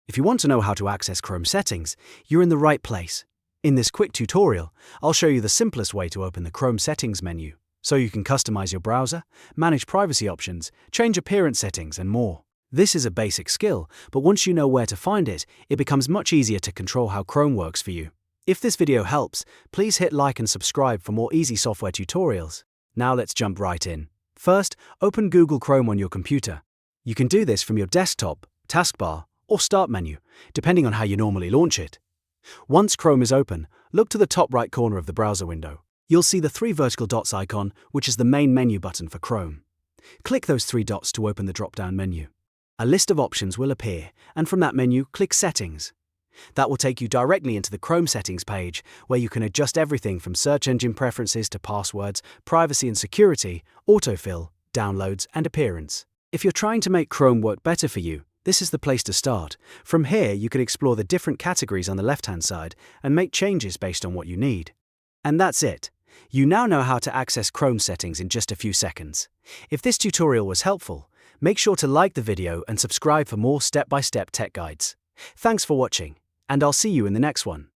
If you want to know how to access Chrome settings, you're in the right place. In this quick tutorial, I'll show you the simplest way to open the Chrome settings menu, so you can customize your browser, manage privacy options, change appearance settings, and more. This is a basic skill, but once you know where to find it, it becomes much easier to control how Chrome works for you. If this video helps, please hit like and subscribe for more easy software tutorials. Now let's jump right in. First, open Google Chrome on your computer. You can do this from your desktop, taskbar, or Start menu, depending on how you normally launch it. Once Chrome is open, look to the top right corner of the browser window. You'll see the three vertical dots icon, which is the main menu button for Chrome. Click those three dots to open the drop-down menu. A list of options will appear, and from that menu, click Settings. That will take you directly into the Chrome settings page, where you can adjust everything from search engine preferences to passwords, privacy and security, autofill, downloads, and appearance. If you're trying to make Chrome work better for you, this is the place to start. From here, you can explore the different categories on the left-hand side and make changes based on what you need. And that's it. You now know how to access Chrome settings in just a few seconds. If this tutorial was helpful, make sure to like the video and subscribe for more step-by-step tech guides. Thanks for watching, and I'll see you in the next one.